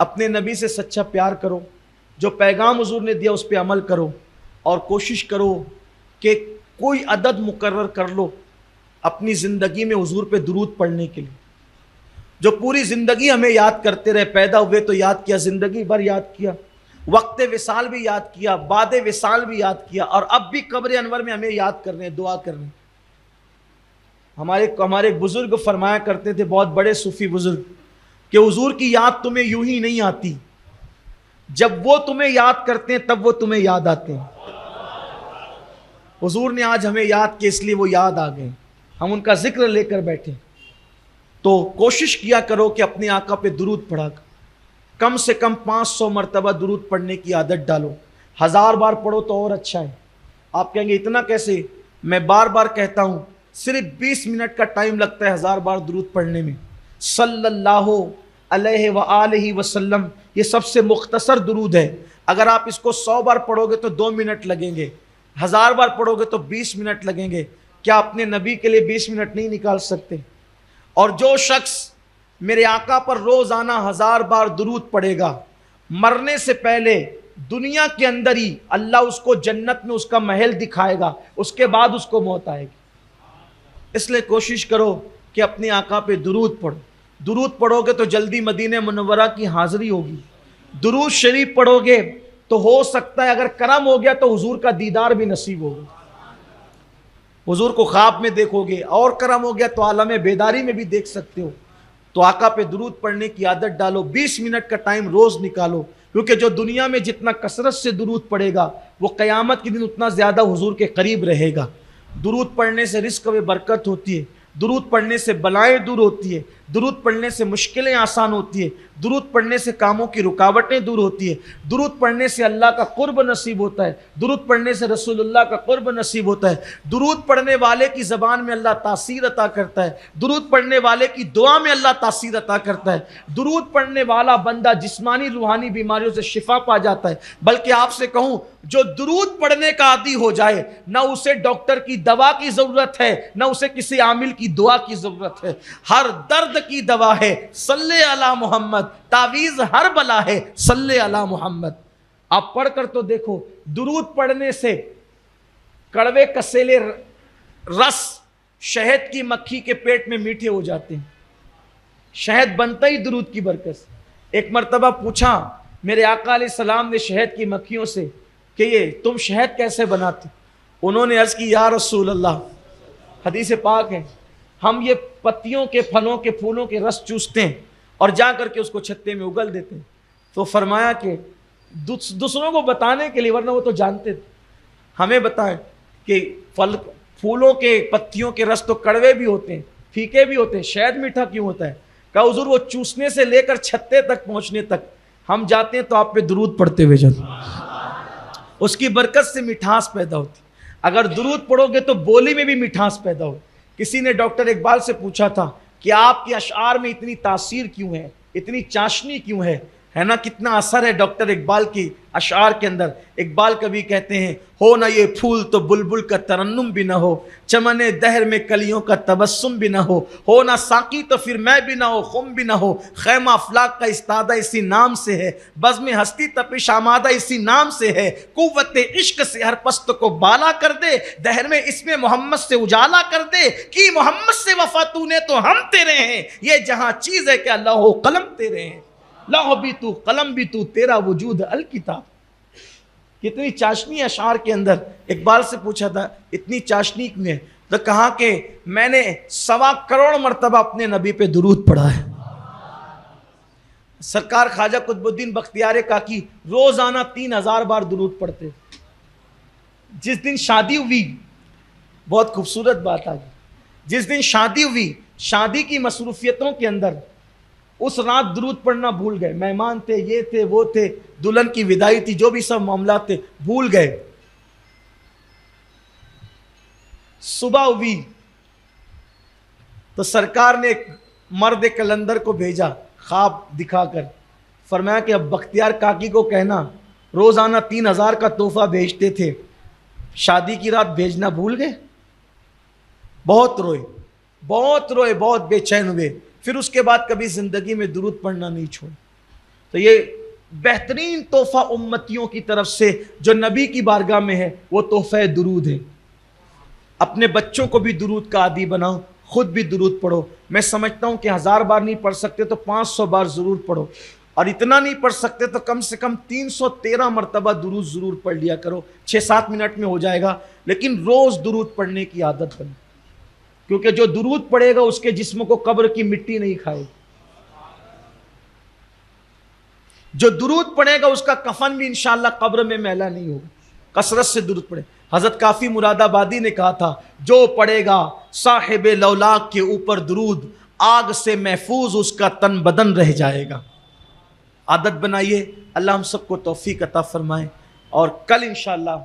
اپنے نبی سے سچا پیار کرو، جو پیغام حضور نے دیا اس پہ عمل کرو، اور کوشش کرو کہ کوئی عدد مقرر کر لو اپنی زندگی میں حضور پہ درود پڑھنے کے لیے، جو پوری زندگی ہمیں یاد کرتے رہے۔ پیدا ہوئے تو یاد کیا، زندگی بھر یاد کیا، وقت وصال بھی یاد کیا، بعد وصال بھی یاد کیا، اور اب بھی قبر انور میں ہمیں یاد کر رہے ہیں، دعا کر رہے ہیں۔ ہمارے بزرگ فرمایا کرتے تھے، بہت بڑے صوفی بزرگ، کہ حضور کی یاد تمہیں یوں ہی نہیں آتی، جب وہ تمہیں یاد کرتے ہیں تب وہ تمہیں یاد آتے ہیں۔ حضور نے آج ہمیں یاد کیا، اس لیے وہ یاد آ گئے، ہم ان کا ذکر لے کر بیٹھے۔ تو کوشش کیا کرو کہ اپنے آقا پہ درود پڑھا کر کم سے کم 500 مرتبہ درود پڑھنے کی عادت ڈالو۔ 1000 بار پڑھو تو اور اچھا ہے۔ آپ کہیں گے اتنا کیسے؟ میں بار بار کہتا ہوں، صرف 20 منٹ کا ٹائم لگتا ہے 1000 بار درود پڑھنے میں۔ صلی اللہ علیہ وآلہ وسلم، یہ سب سے مختصر درود ہے۔ اگر آپ اس کو 100 بار پڑھو گے تو 2 منٹ لگیں گے، 1000 بار پڑھو گے تو 20 منٹ لگیں گے۔ کیا اپنے نبی کے لیے 20 منٹ نہیں نکال سکتے؟ اور جو شخص میرے آقا پر روزانہ 1000 بار درود پڑھے گا، مرنے سے پہلے دنیا کے اندر ہی اللہ اس کو جنت میں اس کا محل دکھائے گا، اس کے بعد اس کو موت آئے گی۔ اس لیے کوشش کرو کہ اپنے آقا پہ درود پڑھو۔ درود پڑھو گے تو جلدی مدینہ منورہ کی حاضری ہوگی۔ درود شریف پڑھو گے تو ہو سکتا ہے اگر کرم ہو گیا تو حضور کا دیدار بھی نصیب ہوگا، حضور کو خواب میں دیکھو گے، اور کرم ہو گیا تو عالم بیداری میں بھی دیکھ سکتے ہو۔ تو آقا پہ درود پڑھنے کی عادت ڈالو، 20 منٹ کا ٹائم روز نکالو، کیونکہ جو دنیا میں جتنا کثرت سے درود پڑھے گا وہ قیامت کے دن اتنا زیادہ حضور کے قریب رہے گا۔ درود پڑھنے سے رزق میں برکت ہوتی ہے، درود پڑھنے سے بلائیں دور ہوتی ہے، درود پڑھنے سے مشکلیں آسان ہوتی ہے، درود پڑھنے سے کاموں کی رکاوٹیں دور ہوتی ہے، درود پڑھنے سے اللہ کا قرب نصیب ہوتا ہے، درود پڑھنے سے رسول اللہ کا قرب نصیب ہوتا ہے، درود پڑھنے والے کی زبان میں اللہ تاثیر عطا کرتا ہے، درود پڑھنے والے کی دعا میں اللہ تاثیر عطا کرتا ہے، درود پڑھنے والا بندہ جسمانی روحانی بیماریوں سے شفا پا جاتا ہے۔ بلکہ آپ سے کہوں، جو درود پڑھنے کا عادی ہو جائے، نہ اسے ڈاکٹر کی دوا کی ضرورت ہے، نہ اسے کسی عامل کی دعا کی ضرورت ہے۔ ہر درد کی دوا ہے صلی علی محمد، تعویذ ہر بلا ہے صلی علی محمد۔ آپ پڑھ کر تو دیکھو، درود پڑھنے سے کڑوے کسیلے رس شہد کی مکھی کے پیٹ میں میٹھے ہو جاتے ہیں۔ شہد بنتا ہی درود کی برکت سے۔ ایک مرتبہ پوچھا میرے آقا علیہ السلام نے شہد کی مکھیوں سے کہ یہ تم شہد کیسے بناتے؟ انہوں نے عرض کی، یا رسول اللہ، حدیث پاک ہے، ہم یہ پتیوں کے، پھلوں کے، پھولوں کے رس چوستے ہیں اور جا کر کے اس کو چھتے میں اگل دیتے ہیں۔ تو فرمایا کہ دوسروں کو بتانے کے لیے، ورنہ وہ تو جانتے تھے، ہمیں بتائیں کہ پھولوں کے، پتیوں کے رس تو کڑوے بھی ہوتے ہیں، پھیکے بھی ہوتے ہیں، شہد میٹھا کیوں ہوتا ہے؟ کہا حضور وہ چوسنے سے لے کر چھتے تک پہنچنے تک ہم جاتے ہیں تو آپ پہ درود پڑھتے ہوئے جاتے ہیں، اس کی برکت سے مٹھاس پیدا ہوتی۔ اگر درود پڑھو گے تو بولی میں بھی مٹھاس پیدا ہو۔ کسی نے ڈاکٹر اقبال سے پوچھا تھا کہ آپ کے اشعار میں اتنی تاثیر کیوں ہے، اتنی چاشنی کیوں ہے نا، کتنا اثر ہے ڈاکٹر اقبال کی اشعار کے اندر۔ اقبال کبھی کہتے ہیں، ہو نہ یہ پھول تو بلبل کا ترنم بھی نہ ہو، چمن دہر میں کلیوں کا تبسم بھی نہ ہو نہ ساقی تو پھر میں بھی نہ ہو، خم بھی نہ ہو، خیمہ افلاک کا استادہ اسی نام سے ہے، بزم ہستی تپش آمادہ اسی نام سے ہے، قوت عشق سے ہر پست کو بالا کر دے، دہر میں اسم محمد سے اجالا کر دے، کی محمد سے وفا تو نے تو ہم تیرے ہیں، یہ جہاں چیز ہے کہ اللہ ہو قلم تیرے ہیں، لوح بھی تو قلم بھی تو تیرا وجود الکتاب۔ کتنی چاشنی اشعار کے اندر۔ اقبال سے پوچھا تھا اتنی چاشنی کیوں ہے؟ تو کہا کہ میں نے 1.25 کروڑ مرتبہ اپنے نبی پہ درود پڑھا ہے۔ سرکار خواجہ قطب الدین بختیار کاکی روزانہ 3000 بار درود پڑھتے۔ جس دن شادی ہوئی، بہت خوبصورت بات آ گئی، جس دن شادی ہوئی، شادی کی مصروفیتوں کے اندر اس رات درود پڑھنا بھول گئے، مہمان تھے، یہ تھے، وہ تھے، دلہن کی وداعی تھی، جو بھی سب معاملات تھے، بھول گئے۔ صبح ہوئی تو سرکار نے ایک مرد کلندر کو بھیجا خواب دکھا کر، فرمایا کہ اب بختیار کاکی کو کہنا روزانہ 3000 کا تحفہ بھیجتے تھے، شادی کی رات بھیجنا بھول گئے۔ بہت روئے، بہت روئے، بہت بے چین ہوئے، پھر اس کے بعد کبھی زندگی میں درود پڑھنا نہیں چھوڑا۔ تو یہ بہترین تحفہ امتیوں کی طرف سے جو نبی کی بارگاہ میں ہے وہ تحفہ درود ہے۔ اپنے بچوں کو بھی درود کا عادی بناؤ، خود بھی درود پڑھو۔ میں سمجھتا ہوں کہ 1000 بار نہیں پڑھ سکتے تو 500 بار ضرور پڑھو، اور اتنا نہیں پڑھ سکتے تو کم سے کم 313 مرتبہ درود ضرور پڑھ لیا کرو۔ 6-7 منٹ میں ہو جائے گا، لیکن روز درود پڑھنے کی عادت بنے، کیونکہ جو درود پڑھے گا اس کے جسم کو قبر کی مٹی نہیں کھائے گی۔ جو درود پڑھے گا اس کا کفن بھی انشاءاللہ قبر میں میلا نہیں ہوگا۔ کثرت سے درود پڑھے۔ حضرت کافی مراد آبادی نے کہا تھا، جو پڑھے گا صاحب لولاک کے اوپر درود، آگ سے محفوظ اس کا تن بدن رہ جائے گا۔ عادت بنائیے، اللہ ہم سب کو توفیق عطا فرمائے، اور کل انشاءاللہ